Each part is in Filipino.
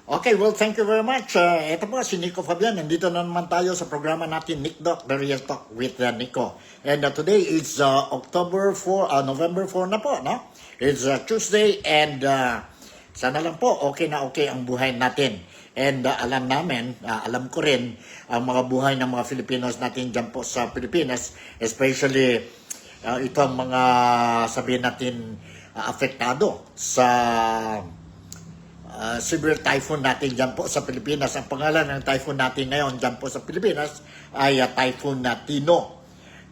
Okay, well, thank you very much. Ito po si Nico Fabian. Nandito na naman tayo sa programa natin, Nick Doc, The Real Talk with Nico. And today is October 4, November 4 na po, no? It's Tuesday and sana lang po okay na okay ang buhay natin. And alam ko rin ang mga buhay ng mga Filipinos natin dyan po sa Pilipinas, especially itong mga sabihin natin apektado sa severe typhoon natin dyan po sa Pilipinas. Ang pangalan ng typhoon natin ngayon dyan po sa Pilipinas ay Typhoon Tino.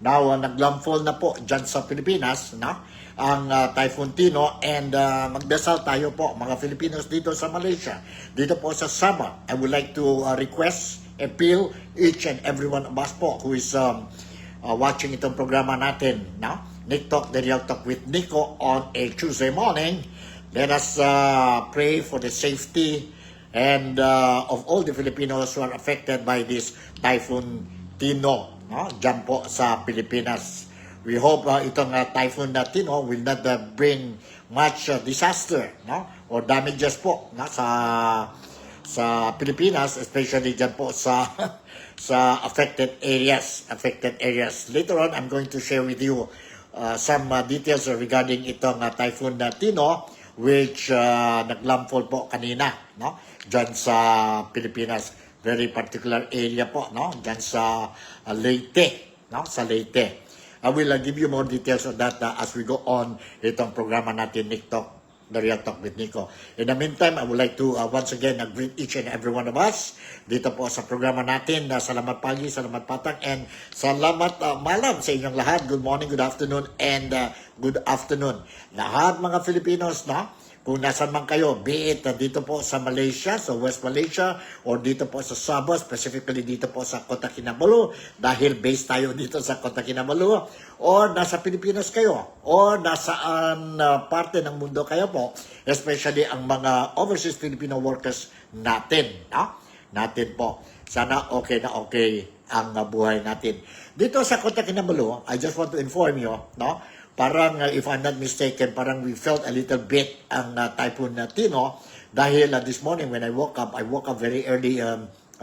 Now, naglandfall na po dyan sa Pilipinas, no? Ang Typhoon Tino, and magdasal tayo po mga Filipinos dito sa Malaysia, dito po sa Sabah. I would like to appeal each and every one of us po who is watching itong programa natin, no? Nick Talk, The Real Talk with Nico on a Tuesday morning. Let us pray for the safety and of all the Filipinos who are affected by this Typhoon Tino, no? Diyan po sa Pilipinas. We hope itong Typhoon Tino will not bring much disaster, no? Or damages po, no? sa Pilipinas, especially diyan po sa sa affected areas. Later on, I'm going to share with you some details regarding itong Typhoon Tino, which naglandfall po kanina, no? Diyan sa Pilipinas, very particular area po, no? Diyan sa Leyte, no? Sa Leyte. I will give you more details on that as we go on itong programa natin, Nick Talk, The Real Talk with Nico. In the meantime, I would like to once again greet each and every one of us dito po sa programa natin. Salamat pagi, salamat patang, and salamat malam sa inyong lahat. Good morning, good afternoon, and good afternoon. Lahat mga Filipinos, no? Kung nasan man kayo, be it dito po sa Malaysia, sa West Malaysia, or dito po sa Sabah, specifically dito po sa Kota Kinabalu, dahil based tayo dito sa Kota Kinabalu, or nasa Pilipinas kayo, or nasaan parte ng mundo kayo po, especially ang mga overseas Filipino workers natin, no? Natin po. Sana okay na okay ang buhay natin. Dito sa Kota Kinabalu, I just want to inform you, no? Parang, if I'm not mistaken, parang we felt a little bit ang Typhoon Tino dahil this morning when I woke up very early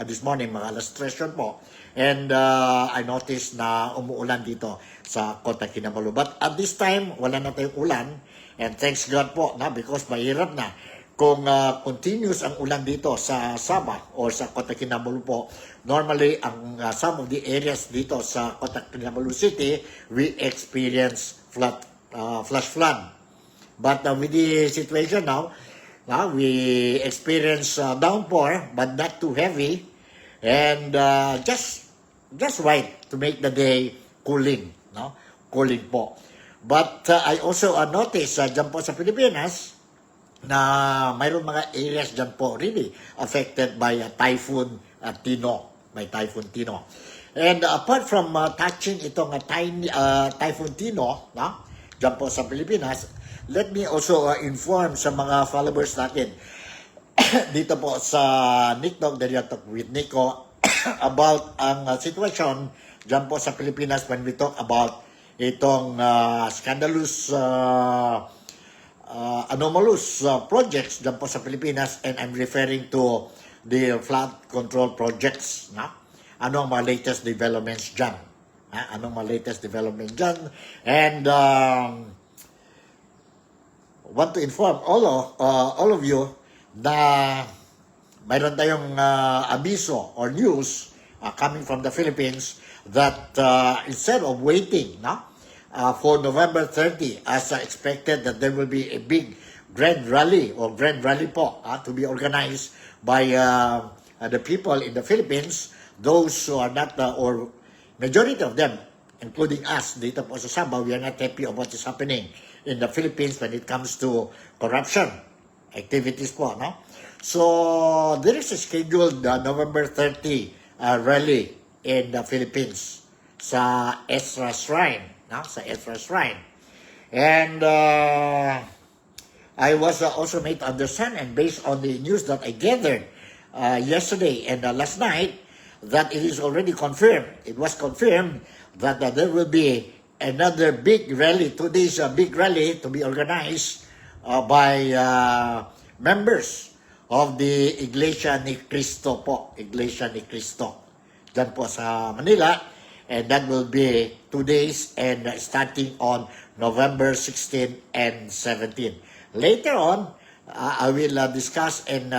this morning, mga alas 3 po. And I noticed na umuulan dito sa Kota Kinabalu. But at this time, wala na tayong ulan. And thanks God po, na, because mahirap na. Kung continuous ang ulan dito sa Sabah or sa Kota Kinabalu po, normally ang some of the areas dito sa Kota Kinabalu City, we experience flash flood. But with the situation now, we experience downpour, but not too heavy, and just right to make the day cooling, no? Cooling po. But I also noticed dyan po sa Pilipinas na mayroon mga areas dyan po really affected by Typhoon Tino. And apart from touching itong Typhoon Tino, no? Dyan po sa Pilipinas, let me also inform sa mga followers natin dito po sa Nick Talk, The Real Talk with Nico about ang sitwasyon dyan po sa Pilipinas when we talk about itong scandalous anomalous projects dyan po sa Pilipinas, and I'm referring to the flood control projects, no? Ano ang mga latest developments dyan? Anong mga latest development dyan? And want to inform all of you na mayroon tayong abiso or news coming from the Philippines that instead of waiting, no? For November 30, as expected, that there will be a big grand rally po to be organized by the people in the Philippines, those who are not, or majority of them, including us dito po sa Sabah, we are not happy of what is happening in the Philippines when it comes to corruption activities po, no? So, there is a scheduled November 30 rally in the Philippines sa Ezra Shrine, no? Sa Ezra Shrine. And I was also made to understand, and based on the news that I gathered yesterday and last night, that it is already confirmed. It was confirmed that there will be another big rally, today's big rally to be organized by members of the Iglesia ni Cristo po. Iglesia ni Cristo. Diyan po sa Manila. And that will be 2 days and starting on November 16 and 17. Later on, I will discuss and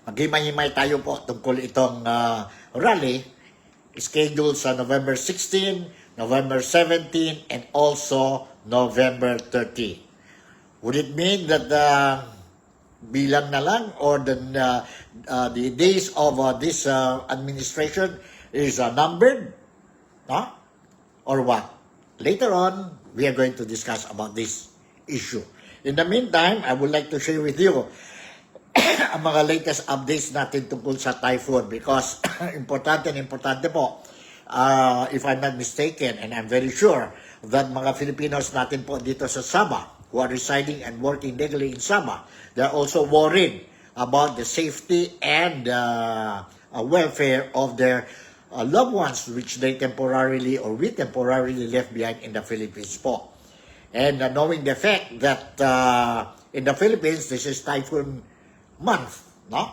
maghimay-himay tayo po tungkol itong rally scheduled sa November 16, November 17, and also November 30. Would it mean that bilang na lang or the days of this administration is numbered? No? Or what? Later on, we are going to discuss about this issue. In the meantime, I would like to share with you ang mga latest updates natin tungkol sa typhoon because importante po, if I'm not mistaken, and I'm very sure that mga Filipinos natin po dito sa Sabah who are residing and working legally in Sabah, they're also worried about the safety and welfare of their loved ones which they temporarily or we temporarily left behind in the Philippines po. And knowing the fact that in the Philippines, this is typhoon month, no?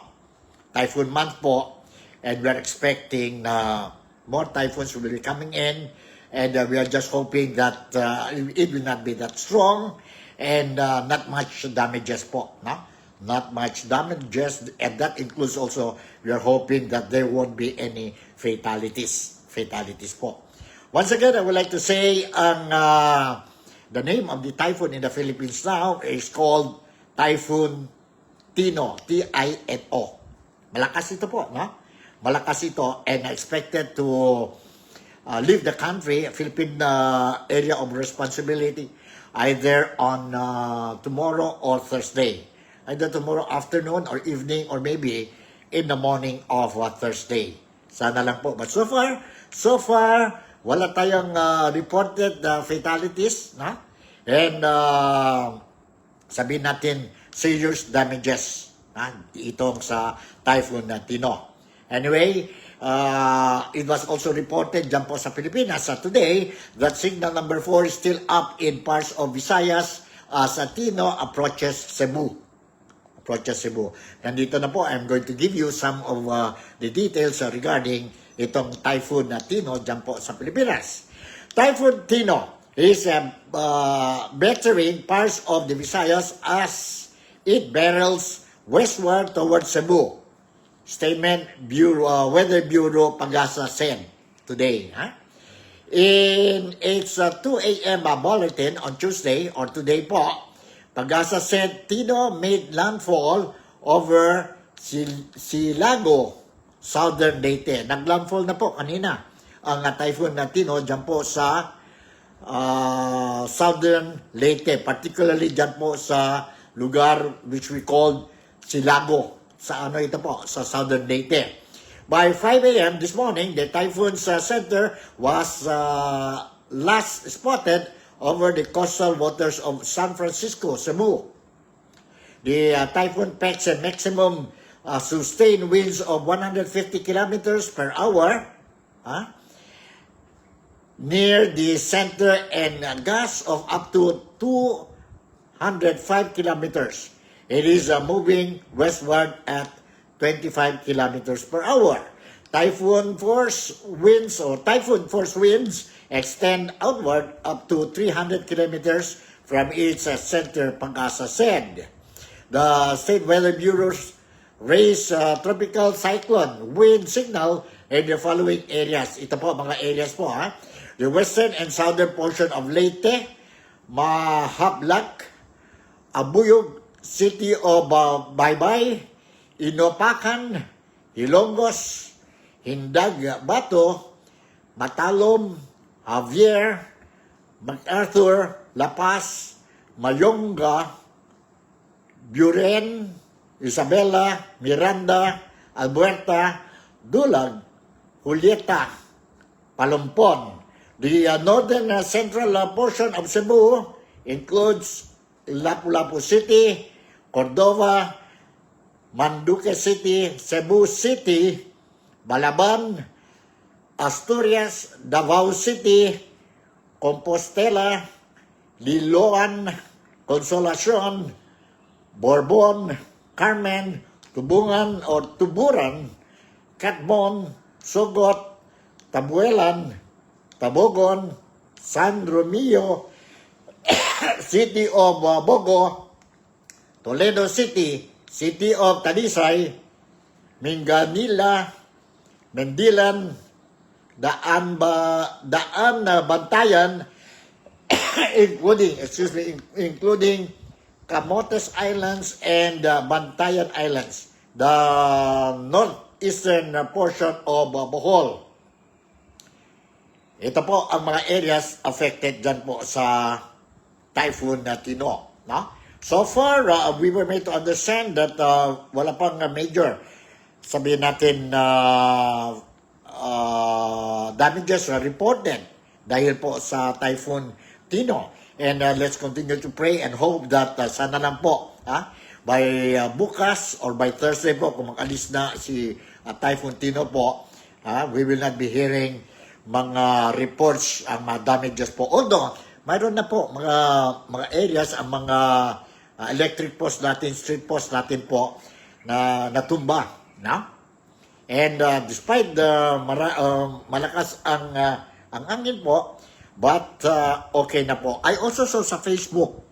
Typhoon month po, and we're expecting more typhoons will be coming in, and we are just hoping that it will not be that strong and not much damages po, no? Not much damages, and that includes also, we are hoping that there won't be any fatalities po. Once again, I would like to say the name of the typhoon in the Philippines now is called Typhoon Tino, T-I-N-O. Malakas ito po, no? Malakas ito and expected to leave the country, Philippine area of responsibility, either on tomorrow or Thursday. Either tomorrow afternoon or evening or maybe in the morning of Thursday. Sana lang po. But so far, wala tayong reported fatalities, no? And sabihin natin, serious damages itong sa Typhoon Tino. Anyway, it was also reported dyan po sa Pilipinas today that signal number 4 is still up in parts of Visayas as Tino approaches Cebu. Nandito na po, I'm going to give you some of the details regarding itong Typhoon Tino dyan po sa Pilipinas. Typhoon Tino is bettering parts of the Visayas as it barrels westward towards Cebu. Statement Weather Bureau Pagasa said today. In its 2 a.m. bulletin on Tuesday or today po, Pagasa said Tino made landfall over Silago, southern Leyte. Naglandfall na po kanina ang Typhoon Tino dyan po sa southern Leyte, particularly dyan po sa lugar which we called Silago. Sa ito po, sa southern Leyte. By 5 a.m. this morning, the typhoon's center was last spotted over the coastal waters of San Francisco, Cebu. The typhoon packs a maximum sustained winds of 150 kilometers per hour near the center and gusts of up to 205 kilometers. It is moving westward at 25 kilometers per hour. Typhoon force winds extend outward up to 300 kilometers from its center, Pagasa said. The State Weather Bureau's raised tropical cyclone wind signal in the following areas. Ito po, mga areas po. The western and southern portion of Leyte, Mahablak, Abuyog, City of Baybay, Inopacan, Ilongos, Hindag, Bato, Matalom, Javier, MacArthur, La Paz, Mayonga, Buren, Isabela, Miranda, Alberta, Dulag, Julieta, Palumpon. The northern central portion of Cebu includes Lapu-Lapu City, Cordova, Manduque City, Cebu City, Balaban, Asturias, Davao City, Compostela, Liloan, Consolacion, Borbon, Carmen, Tubungan or Tuburan, Catmon, Sugot, Tabuelan, Tabogon, San Romeo, City of Bogo, Toledo City, City of Talisay, Minganila, Mendilan, Daan Bantayan, including Camotes Islands and Bantayan Islands, the northeastern portion of Bohol. Ito po ang mga areas affected dyan po sa Typhoon Tino. No? So far, we were made to understand that wala pang major, sabihin natin, damages reported dahil po sa Typhoon Tino. And let's continue to pray and hope that sana lang po, by bukas or by Thursday po, kung mag-alis na si Typhoon Tino po, we will not be hearing mga reports ang mga damages po. Although, mayroon na po mga areas, ang mga electric post natin, street post natin po na natumba. No? And despite the malakas ang angin po, but okay na po. I also saw sa Facebook,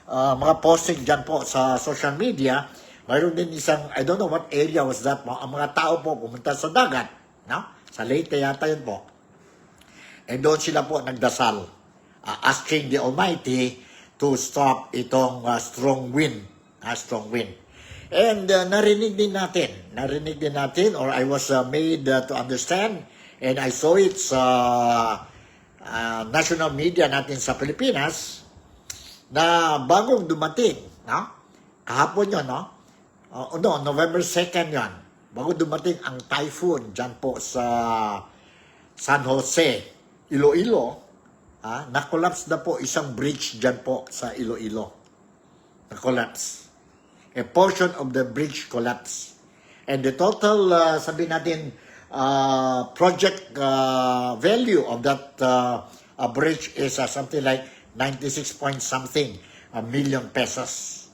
mga posting dyan po sa social media, mayroon din isang, I don't know what area was that, ang mga tao po pumunta sa dagat, no? Sa Leyte yata yun po. And doon sila po nagdasal, asking the Almighty to stop itong strong wind. And narinig din natin, or I was made to understand, and I saw it sa national media natin sa Pilipinas, na bagong dumating, no? Kahapon yun, no? November 2nd yun. Bago dumating ang typhoon dyan po sa San Jose, Iloilo, na-collapse na po isang bridge dyan po sa Iloilo. Na-collapse. A portion of the bridge collapsed. And the total, sabihin natin, project value of that bridge is something like 96 point something million pesos.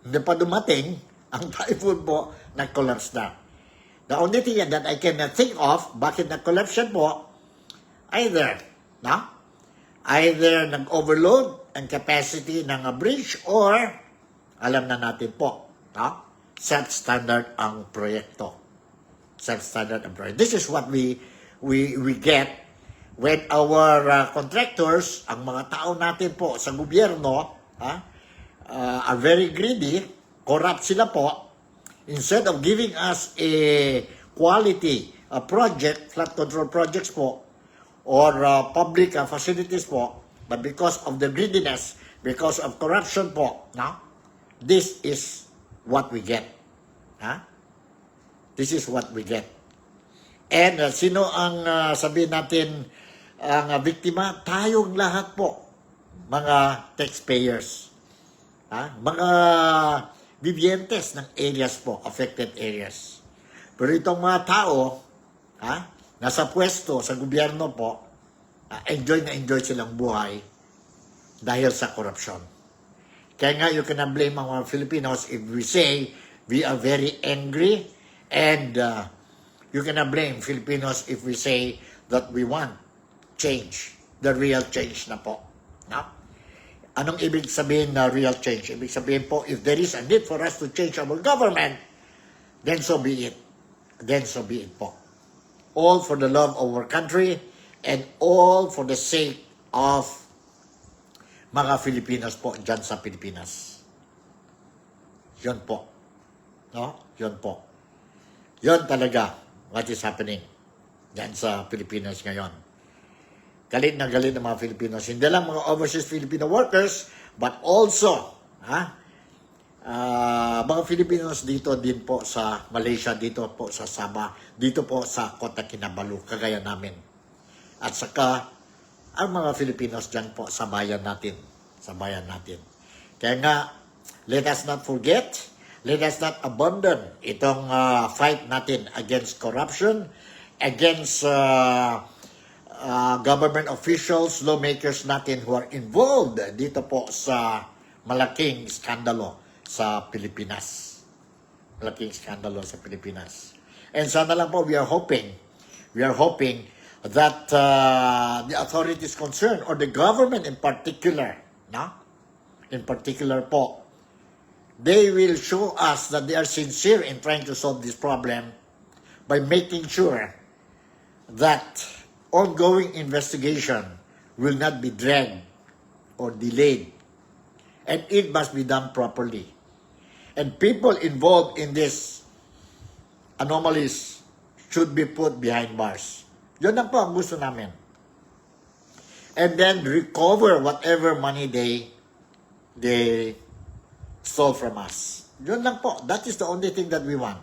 Hindi pa dumating, ang typhoon po, nag-collapse na. The only thing that I can think of, bakit nag-collapse yan po, either nag-overload ang capacity ng bridge, or alam na natin po, self-standard ang proyekto. Self-standard ang proyekto. This is what we get when our contractors, ang mga tao natin po sa gobyerno, are very greedy, corrupt sila po. Instead of giving us a quality project, flood control projects po, or public facilities po, but because of the greediness, because of corruption po, this is what we get. This is what we get. And sino ang sabihin natin ang biktima? Tayong lahat po, mga taxpayers. Mga vivientes ng areas po, affected areas. Pero itong mga tao, nasa pwesto sa gobyerno po, enjoy na enjoy silang buhay dahil sa korupsyon. Kaya nga, you cannot blame ang mga Filipinos if we say we are very angry, and you cannot blame Filipinos if we say that we want change, the real change na po. Anong ibig sabihin na real change? Ibig sabihin po, if there is a need for us to change our government, then so be it. Then so be it po. All for the love of our country, and all for the sake of mga Filipinos po dyan sa Pilipinas. Yun po. Yun po. Yun talaga what is happening dyan sa Pilipinas ngayon. Galit na galit ng mga Filipinos. Hindi lang mga overseas Filipino workers, but also mga Filipinos dito din po sa Malaysia, dito po sa Sabah, dito po sa Kota Kinabalu, kagaya namin. At saka, ang mga Filipinos dyan po sa bayan natin. Sa bayan natin. Kaya nga, let us not forget, let us not abandon itong fight natin against corruption, against government officials, lawmakers natin who are involved dito po sa malaking skandalo sa Pilipinas. Malaking skandalo sa Pilipinas. And sana lang po, we are hoping that the authorities concerned or the government in particular, no? In particular po, they will show us that they are sincere in trying to solve this problem by making sure that ongoing investigation will not be dragged or delayed. And it must be done properly. And people involved in these anomalies should be put behind bars. Yun lang po ang gusto namin. And then recover whatever money they stole from us. Yun lang po. That is the only thing that we want.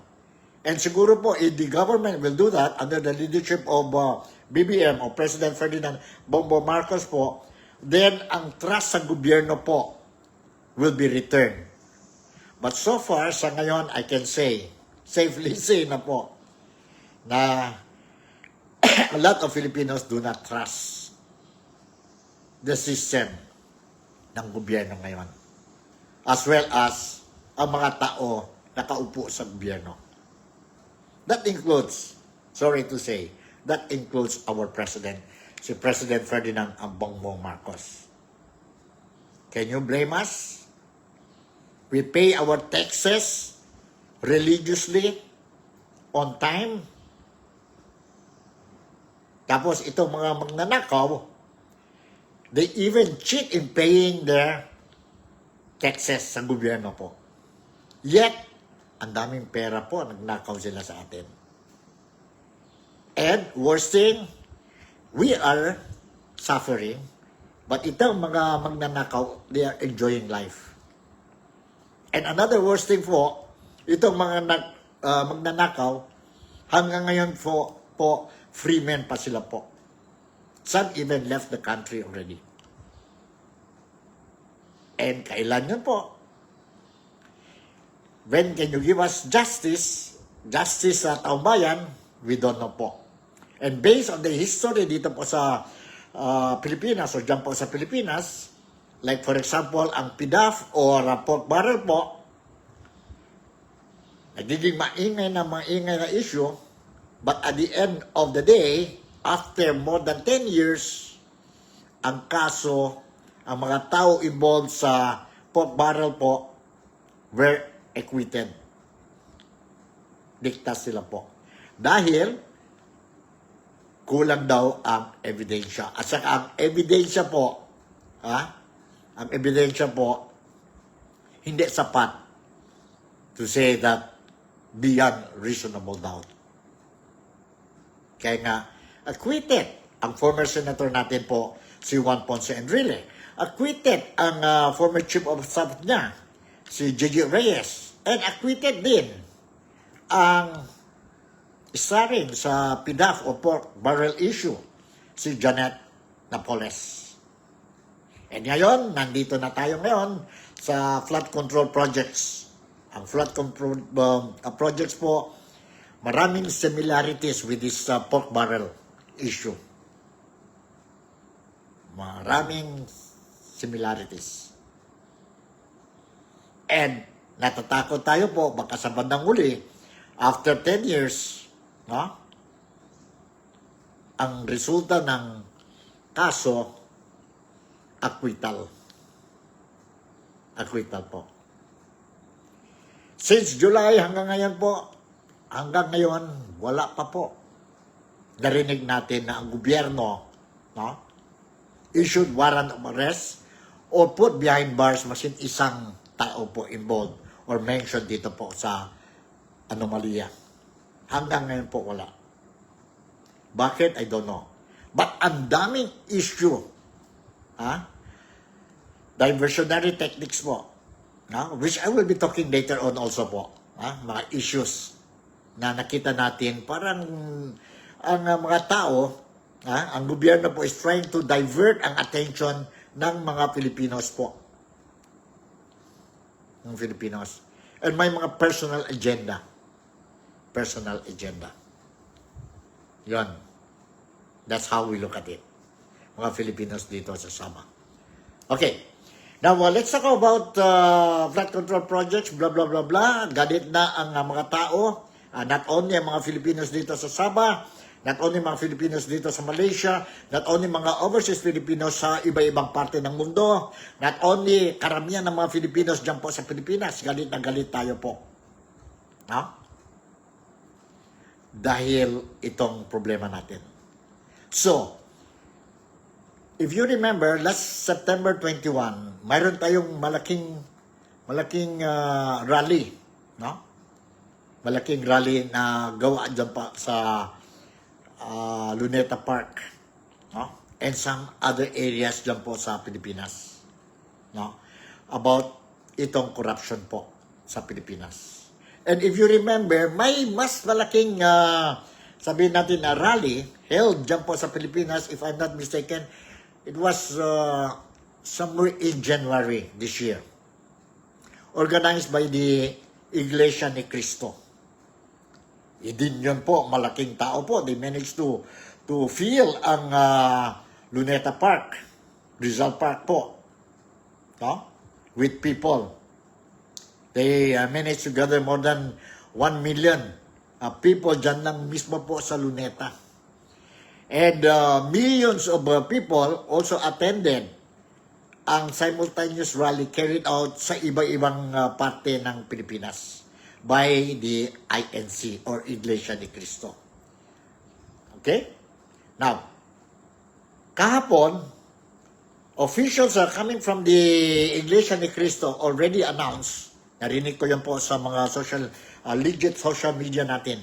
And siguro po, if the government will do that under the leadership of BBM o President Ferdinand Bongbong Marcos po, then ang trust sa gobyerno po will be returned. But so far, sa ngayon, I can say, safely say na po, na a lot of Filipinos do not trust the system ng gobyerno ngayon. As well as ang mga tao nakaupo sa gobyerno. That includes, sorry to say, that includes our president, si President Ferdinand Bongbong Marcos. Can you blame us? We pay our taxes religiously on time. Tapos itong mga magnanakaw, they even cheat in paying their taxes sa gobyerno po. Yet, ang daming pera po, nagnakaw sila sa atin. And worst thing, we are suffering, but itong mga magnanakaw, they are enjoying life. And another worst thing po, itong mga magnanakaw, hanggang ngayon po free men pa sila po. Some even left the country already. And kailan yun po? When can you give us justice? Justice sa taong bayan? We don't know po. And based on the history dito po sa Pilipinas, o dyan po sa Pilipinas, like for example, ang PDAF or pork barrel po, nagiging maingay na issue, but at the end of the day, after more than 10 years, ang kaso, ang mga tao involved sa pork barrel po were acquitted. Ligtas sila po. Dahil kulang daw ang ebidensya. At saka ang ebidensya po, ang ebidensya po, hindi sapat to say that beyond reasonable doubt. Kaya nga, acquitted ang former senator natin po, si Juan Ponce Enrile. Acquitted ang former chief of staff niya, si J.J. Reyes. And acquitted din ang isa rin sa PDAF o pork barrel issue, si Janet Napoles. And ngayon, nandito na tayo ngayon sa flood control projects. Ang flood control projects po, maraming similarities with this pork barrel issue. Maraming similarities. And natatakot tayo po, baka sa bandang huli, after 10 years, ang resulta ng kaso, acquittal. Acquittal po. Since July hanggang ngayon po, wala pa po. Narinig natin na ang gobyerno, issued warrant of arrest or put behind bars masin isang tao po involved or mentioned dito po sa anomalya. Hanggang ngayon po wala. Bakit? I don't know. But ang daming issue, diversionary techniques po, which I will be talking later on also po, mga issues na nakita natin, parang ang mga tao, ang gobyerno po is trying to divert ang attention ng mga Filipinos po. Ng Filipinos. And may mga personal agenda. Personal agenda. Yun. That's how we look at it. Mga Filipinos dito sa Sabah. Okay. Now, let's talk about flood control projects, blah, blah, blah, blah. Galit na ang mga tao, not only ang mga Filipinos dito sa Sabah, not only mga Filipinos dito sa Malaysia, not only mga overseas Filipinos sa iba-ibang parte ng mundo, not only karamihan ng mga Filipinos dyan po sa Pilipinas, galit na galit tayo po. No? Dahil itong problema natin. So, if you remember, last September 21, mayroon tayong malaking rally, no? Malaking rally na gawa dyan pa sa Luneta Park, no? And some other areas dyan po sa Pilipinas, no? About itong corruption po sa Pilipinas. And if you remember, may mas malaking sabihin natin na rally held dyan po sa Pilipinas, if I'm not mistaken. It was somewhere in January this year, organized by the Iglesia ni Cristo. Din yun po, malaking tao po. They managed to fill ang Luneta Park, Rizal Park po, no? With people. They managed to gather more than 1 million people dyan lang mismo po sa Luneta. And millions of people also attended ang simultaneous rally carried out sa iba-ibang parte ng Pilipinas by the INC or Iglesia ni Cristo. Okay? Now, kahapon, officials coming from the Iglesia ni Cristo already announced, narinig ko yan po sa mga legit social media natin,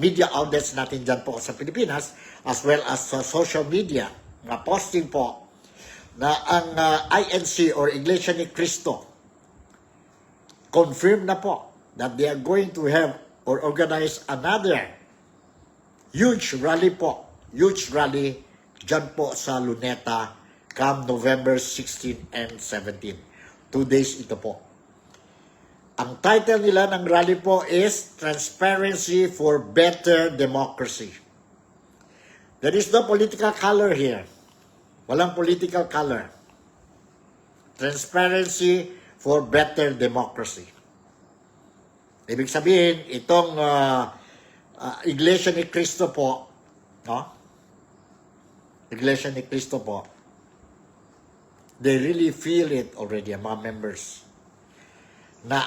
media outlets natin dyan po sa Pilipinas, as well as sa social media, na posting po na ang INC or Iglesia ni Cristo confirm na po that they are going to have or organize another huge rally dyan po sa Luneta come November 16 and 17. 2 days ito po. Ang title nila ng rally po is Transparency for Better Democracy. There is no political color here. Walang political color. Transparency for Better Democracy. Ibig sabihin, itong Iglesia ni Cristo po, no? Iglesia ni Cristo po, they really feel it already, ang mga members, na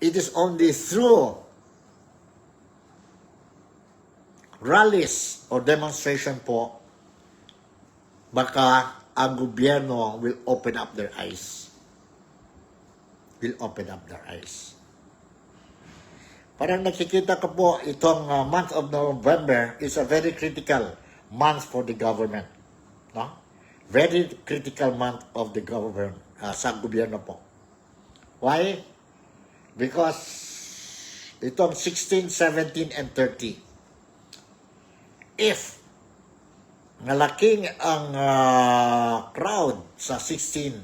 it is only through rallies or demonstration po baka ang gobyerno will open up their eyes. Parang nakikita ko po itong month of November is a very critical month for the government. No? Very critical month of the government sa gobyerno po. Why? Because itong 16, 17, and 30, if malaking ang crowd sa 16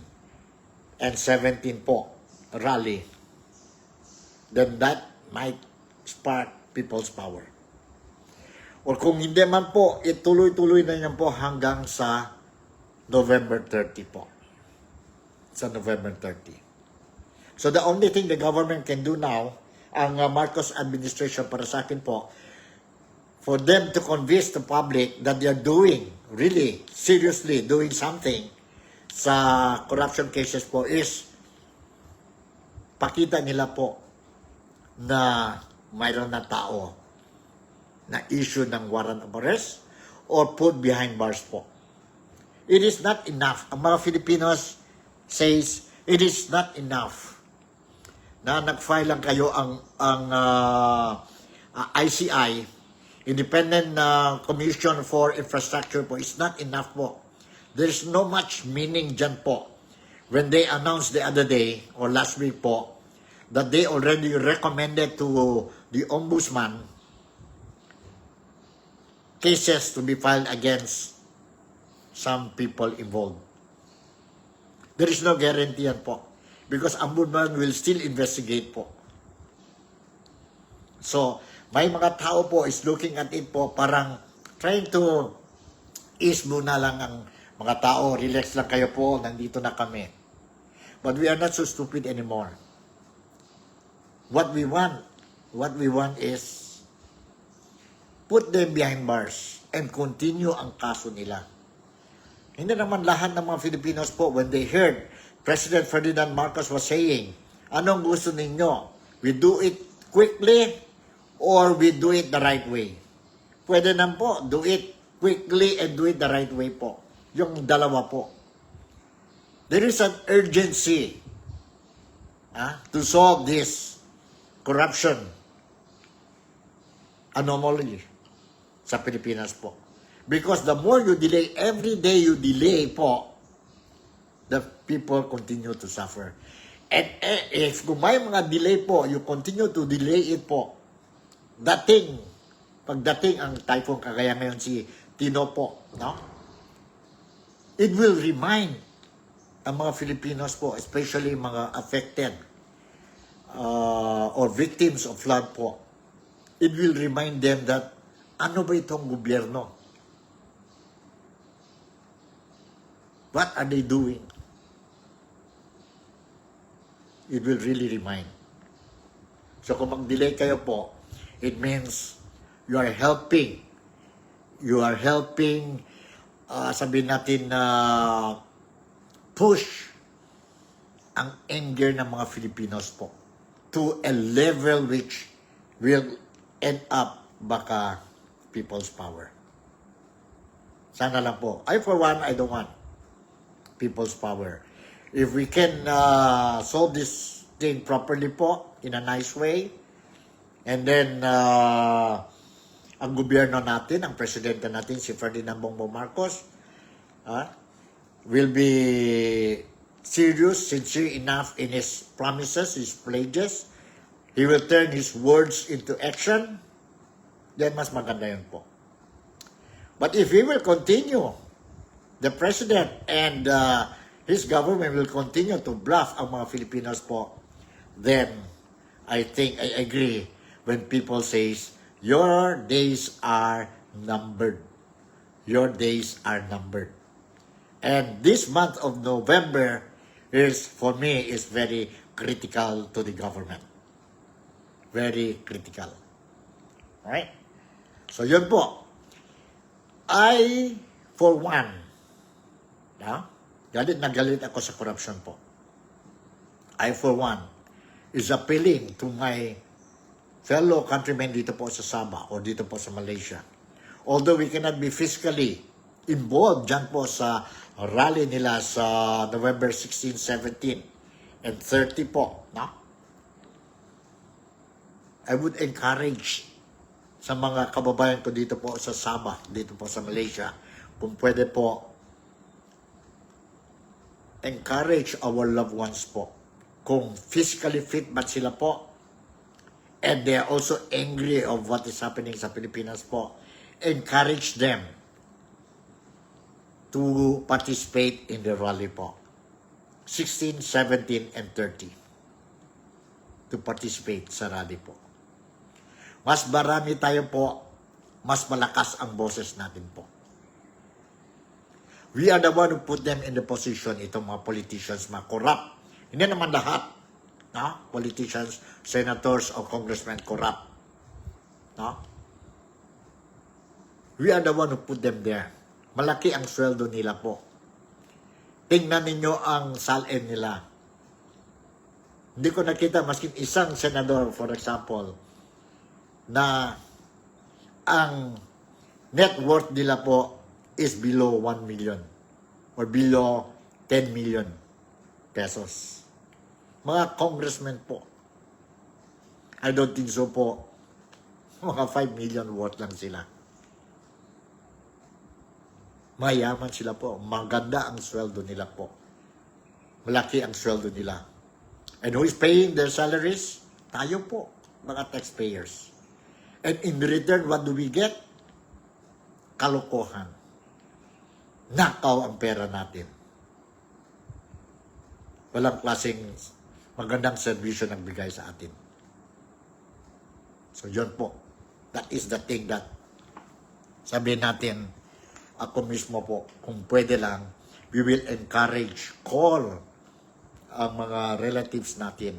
and 17 po, rally, then that might spark people's power. Or kung hindi man po, ituloy-tuloy na yan po hanggang sa November 30 po. Sa November 30. So the only thing the government can do now, ang Marcos administration para sa akin po, for them to convince the public that they are doing, really, seriously doing something sa corruption cases po is, pakita nila po na mayroon na tao na issue ng warrant of arrest or put behind bars po. It is not enough. Ang mga Filipinos says, it is not enough na nag-file lang kayo ang ICI, Independent Commission for Infrastructure po, is not enough po. There's no much meaning dyan po. When they announced the other day, or last week po, that they already recommended to the Ombudsman cases to be filed against some people involved. There is no guarantee yan po. Because Ombudsman will still investigate po. So, may mga tao po is looking at it po, parang trying to ease muna lang ang Mga tao, relax lang kayo po, nandito na kami. But we are not so stupid anymore. What we want is put them behind bars and continue ang kaso nila. Hindi naman lahat ng mga Filipinos po, when they heard President Ferdinand Marcos was saying, anong gusto ninyo? We do it quickly or we do it the right way? Pwede na po, do it quickly and do it the right way po. Yung dalawa po. There is an urgency to solve this corruption anomaly sa Pilipinas po. Because the more you delay, every day you delay po, the people continue to suffer. And if kung may mga delay po, you continue to delay it po, pagdating ang typhoon kagaya ngayon si Tino po, no? It will remind ang mga Filipinos po, especially mga affected or victims of flood po, it will remind them that ano ba itong gobyerno? What are they doing? It will really remind. So kung mag-delay kayo po, it means you are helping. Sabihin natin na push ang anger ng mga Filipinos po to a level which will end up baka people's power. Sana lang po. For one, I don't want people's power. If we can solve this thing properly po, in a nice way, and then ang gobyerno natin, ang presidente natin, si Ferdinand Bongbong Marcos, will be serious, sincere enough in his promises, his pledges. He will turn his words into action. Then mas maganda yun po. But if he will continue, the president and his government will continue to bluff ang mga Filipinos po, then I think I agree when people says, your days are numbered. Your days are numbered. And this month of November for me, is very critical to the government. Very critical. Alright? So yun po. For one, galit na galit ako sa corruption po. For one, is appealing to my fellow countrymen dito po sa Sabah or dito po sa Malaysia. Although we cannot be physically involved dyan po sa rally nila sa November 16, 17, and 30 po, no? I would encourage sa mga kababayan ko dito po sa Sabah, dito po sa Malaysia, kung pwede po, encourage our loved ones po. Kung physically fit ba sila po, and they are also angry of what is happening sa Pilipinas po, encourage them to participate in the rally po. 16, 17, and 30. To participate sa rally po. Mas marami tayo po, mas malakas ang boses natin po. We are the one who put them in the position, itong mga politicians, mga corrupt. Hindi naman lahat, no? Politicians, senators, or congressmen corrupt. No? We are the one who put them there. Malaki ang sweldo nila po. Tingnan ninyo ang salin nila. Hindi ko nakita maskin isang senador, for example, na ang net worth nila po is below 1 million or below 10 million pesos. Mga congressmen po. I don't think so po. Mga 5 million worth lang sila. Mayaman sila po. Maganda ang sweldo nila po. Malaki ang sweldo nila. And who is paying their salaries? Tayo po, mga taxpayers. And in return, what do we get? Kalokohan. Nakaw ang pera natin. Walang klaseng magandang servisyo ng bigay sa atin. So, yun po. That is the thing that sabihin natin, ako mismo po, kung pwede lang, we will call ang mga relatives natin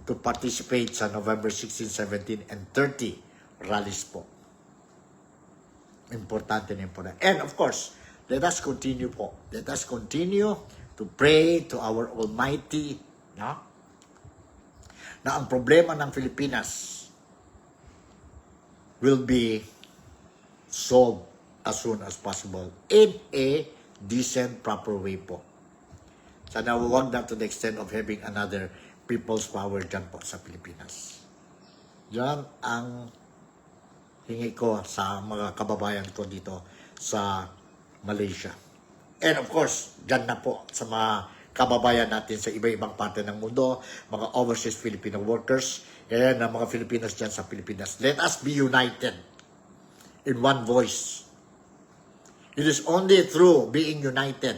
to participate sa November 16, 17, and 30 rallies po. Importante na important. And of course, let us continue po. Let us continue to pray to our Almighty, no? Na ang problema ng Pilipinas will be solved as soon as possible in a decent, proper way po. Sana huwag na to the extent of having another people's power dyan po sa Pilipinas. Yan ang hingi ko sa mga kababayan ko dito sa Malaysia. And of course, dyan na po sa mga kababayan natin sa iba-ibang parte ng mundo, mga overseas Filipino workers, and ang mga Filipinos dyan sa Pilipinas. Let us be united in one voice. It is only through being united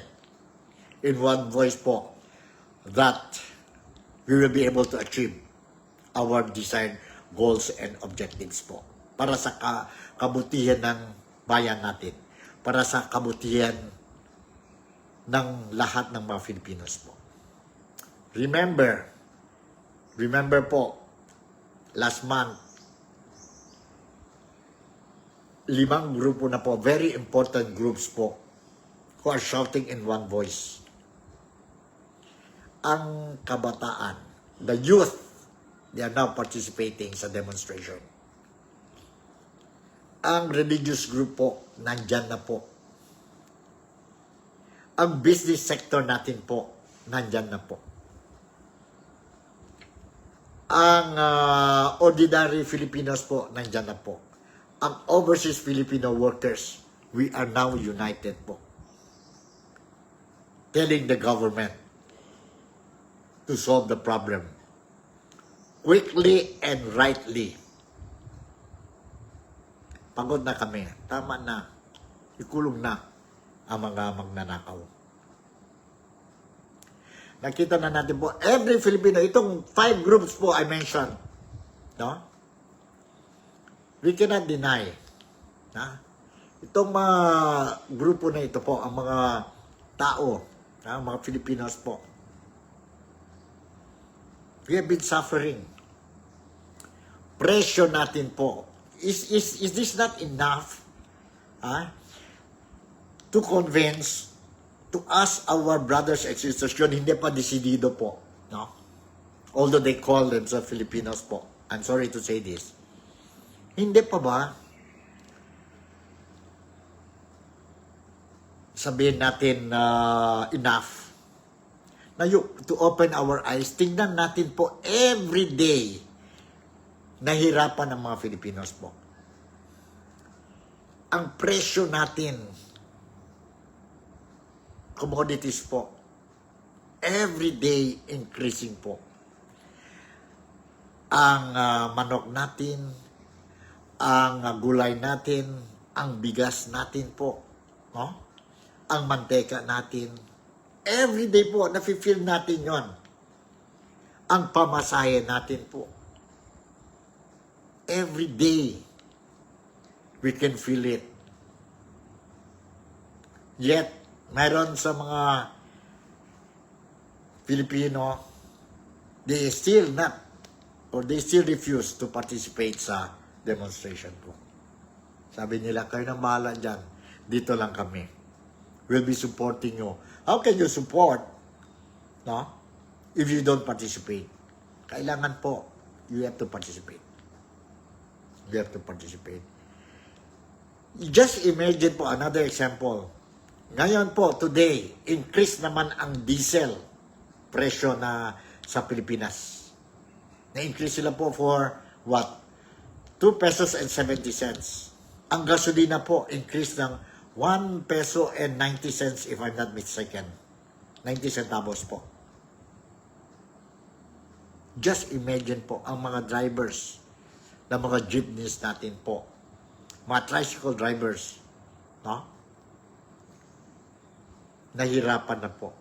in one voice po that we will be able to achieve our desired goals and objectives po. Para sa kabutihan ng bayan natin. Para sa kabutihan ng lahat ng mga Filipinos po. Remember po, last month, 5 grupo na po, very important groups po, who are shouting in one voice. Ang kabataan, the youth, they are now participating sa demonstration. Ang religious group po, nandyan na po. Ang business sector natin po, nandyan na po. Ang ordinary Filipinos po, nandyan na po. Ang overseas Filipino workers, we are now united po. Telling the government to solve the problem quickly and rightly. Pagod na kami. Tama na. Ikulong na ang mga magnanakaw. Nakita na natin po, every Filipino, itong 5 groups po I mentioned, no? We cannot deny, na? Itong mga grupo na ito po, ang mga tao, na, mga Filipinos po, we have been suffering. Presyo natin po. Is this not enough to convince to us, our brothers and sisters, yun hindi pa desidido po, no? Although they call themselves Filipinos po. I'm sorry to say this. Hindi pa ba sabihin natin enough na to open our eyes, tingnan natin po every day nahirapan ng mga Filipinos po. Ang presyo natin, commodities po, every day increasing po. Ang manok natin, ang gulay natin, ang bigas natin po, no? Ang manteka natin, every day po, nafe-feel natin yon. Ang pamasahe natin po, every day, we can feel it. Yet, mayroon sa mga Filipino, they still not, or they still refuse to participate sa demonstration po. Sabi nila, kayo nang bahala dyan, dito lang kami. We'll be supporting you. How can you support, no, if you don't participate? Kailangan po, you have to participate. You have to participate. Just imagine po, another example. Ngayon po, today, increase naman ang diesel presyo na sa Pilipinas. Na-increase sila po for what? 2 pesos and 70 cents. Ang gasolina po, increase ng 1 peso and 90 cents if I'm not mistaken. 90 centavos po. Just imagine po, ang mga drivers ng mga jeepneys natin po, mga tricycle drivers, no? Nahirapan na po.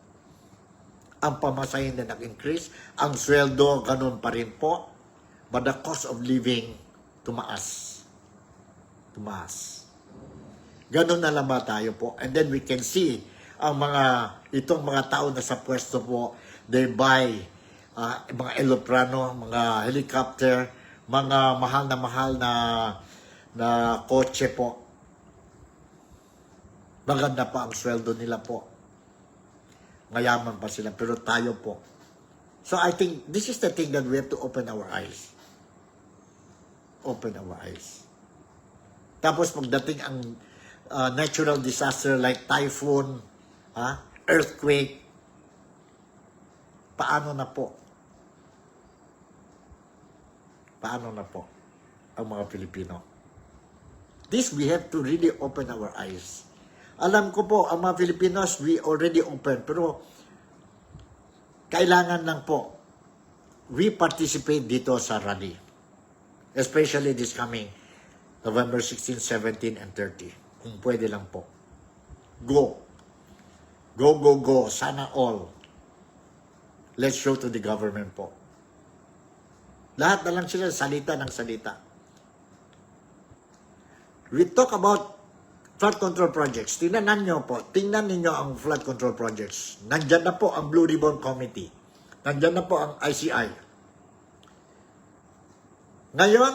Ang pamasahin na nag-increase, ang sweldo ganun pa rin po, but the cost of living tumaas. Tumaas. Ganun na lang ba tayo po? And then we can see itong mga tao na sa pwesto po, they buy mga eloplano, mga helicopter, mga mahal na kotse po. Maganda pa ang sweldo nila po. Mayaman pa sila, pero tayo po. So I think this is the thing that we have to open our eyes. Open our eyes. Tapos pagdating ang natural disaster like typhoon, earthquake, paano na po? Paano na po ang mga Pilipino? This we have to really open our eyes. Alam ko po, ang mga Filipinos, we already open, pero kailangan lang po, we participate dito sa rally. Especially this coming November 16, 17, and 30. Kung pwede lang po. Go. Go, go, go. Sana all. Let's show to the government po. Lahat na lang sila salita ng salita. We talk about flood control projects. Tingnan ninyo ang flood control projects. Nandyan na po ang Blue Ribbon Committee. Nandyan na po ang ICI. Ngayon,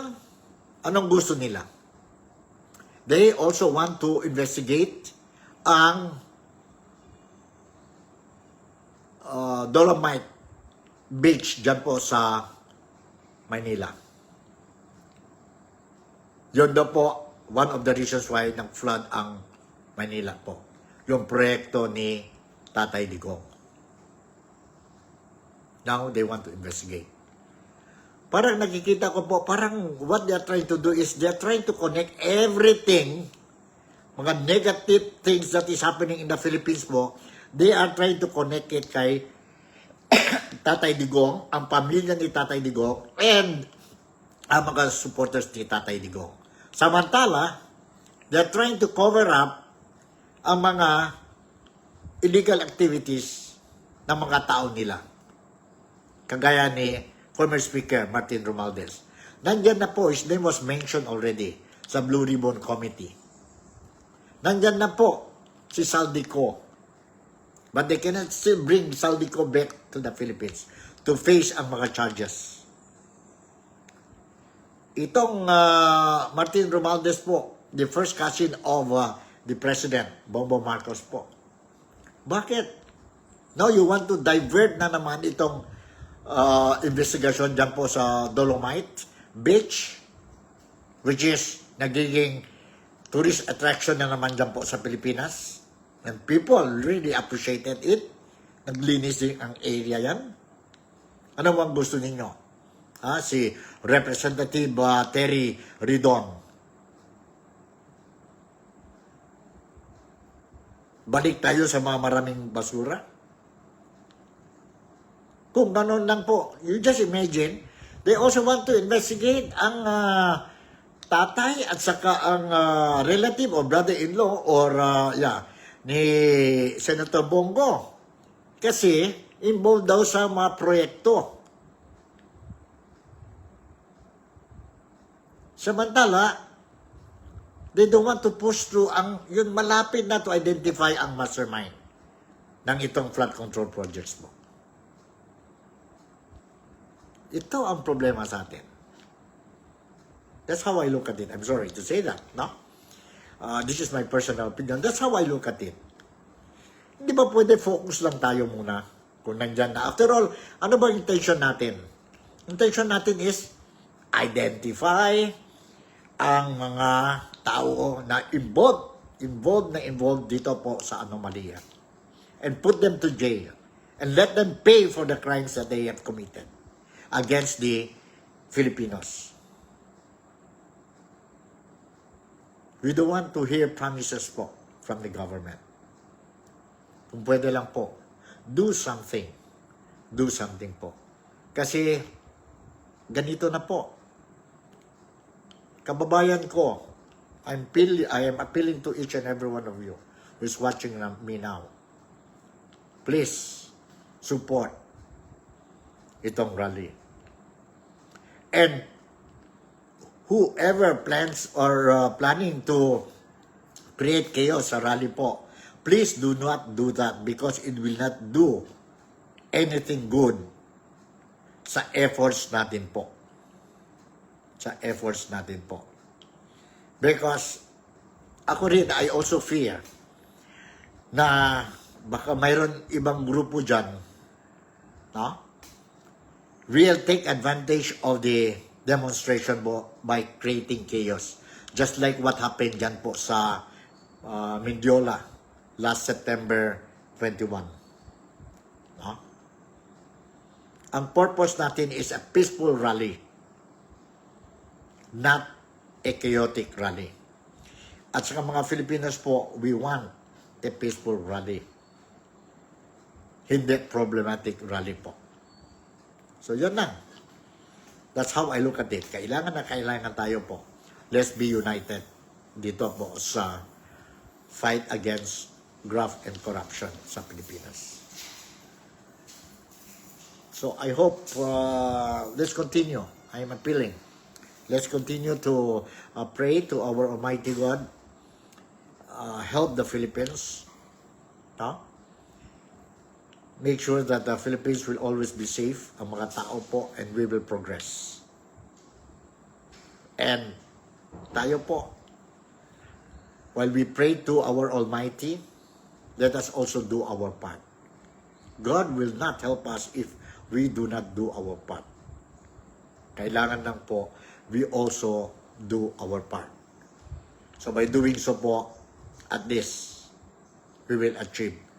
anong gusto nila? They also want to investigate ang Dolomite Beach dyan po sa Manila. Yun daw po, one of the reasons why nag-flood ang Manila po. Yung proyekto ni Tatay Digong. Now, they want to investigate. Parang nakikita ko po, parang what they are trying to do is they are trying to connect everything, mga negative things that is happening in the Philippines po, they are trying to connect it kay Tatay Digong, ang pamilya ni Tatay Digong, and ang mga supporters ni Tatay Digong. Samantala, they're trying to cover up ang mga illegal activities ng mga tao nila. Kagaya ni former Speaker Martin Romualdez. Nandyan na po, his name was mentioned already sa Blue Ribbon Committee. Nandyan na po si Saldico. But they cannot still bring Saldico back to the Philippines to face ang mga charges. Itong Martin Romualdez po, the first cousin of the President, Bongbong Marcos po. Bakit? Now you want to divert na naman itong investigation dyan po sa Dolomite Beach, which is nagiging tourist attraction na naman dyan po sa Pilipinas. And people really appreciated it. Naglinis din ang area yan. Ano bang gusto ninyo? Si Representative Terry Ridon. Balik tayo sa mga maraming basura. Kung gano'n lang po, you just imagine, they also want to investigate ang tatay at saka ang relative or brother-in-law or ni Senator Bongo. Kasi involved daw sa mga proyekto. Samantala, they don't want to push through yun malapit na to identify ang mastermind ng itong flood control projects mo. Ito ang problema sa atin. That's how I look at it. I'm sorry to say that, no? This is my personal opinion. That's how I look at it. Hindi ba pwede focus lang tayo muna kung nandyan na? After all, ano ba intention natin? Intention natin is identify ang mga tao na involved dito po sa anomalya. And put them to jail. And let them pay for the crimes that they have committed against the Filipinos. We don't want to hear promises po from the government. Kung pwede lang po, do something. Do something po. Kasi, ganito na po. Kababayan ko, I am appealing to each and every one of you who is watching me now. Please, support itong rally. And whoever plans or planning to create chaos sa rally po. Please do not do that because it will not do anything good sa efforts natin po. Sa efforts natin po. Because ako rin, I also fear na baka mayroon ibang grupo dyan, no? Will take advantage of the demonstration po by creating chaos. Just like what happened dyan po sa Mindiola last September 21. No? Ang purpose natin is a peaceful rally, not a chaotic rally. At sa mga Filipinos po, we want a peaceful rally. Hindi problematic rally po. So, yun lang. That's how I look at it. Kailangan na kailangan tayo po. Let's be united dito po sa fight against graft and corruption sa Pilipinas. So, I hope let's continue. I am appealing. Let's continue to pray to our Almighty God. Help the Philippines. No? Make sure that the Philippines will always be safe, ang mga tao po, and we will progress. And tayo po, while we pray to our Almighty, let us also do our part. God will not help us if we do not do our part. Kailangan lang po, we also do our part. So by doing so po, at least, we will achieve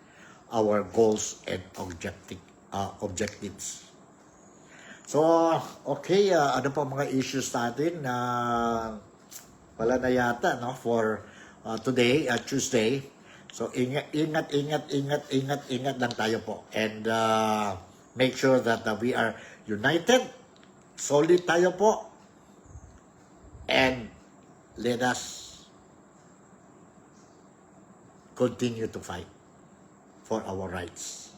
our goals and objectives. So, okay, ano pa mga issues natin na wala na yata, no, for today, Tuesday. So, ingat lang tayo po. And make sure that we are united, solid tayo po, and let us continue to fight for our rights.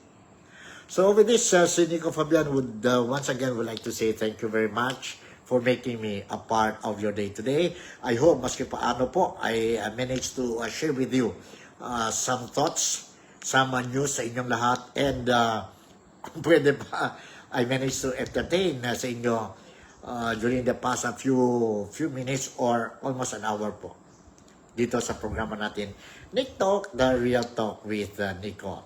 So with this, si Nico Fabian would once again would like to say thank you very much for making me a part of your day today. I hope maski paano po, I managed to share with you some thoughts, some news sa inyong lahat, and kung pwede pa, I managed to entertain sa inyo during the past few minutes or almost an hour po dito sa programa natin, Nick Talk, The Real Talk with Nico.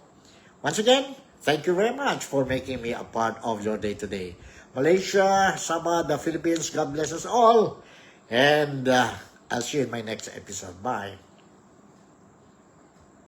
Once again, thank you very much for making me a part of your day today. Malaysia, Sabah, the Philippines, God bless us all. And I'll see you in my next episode. Bye.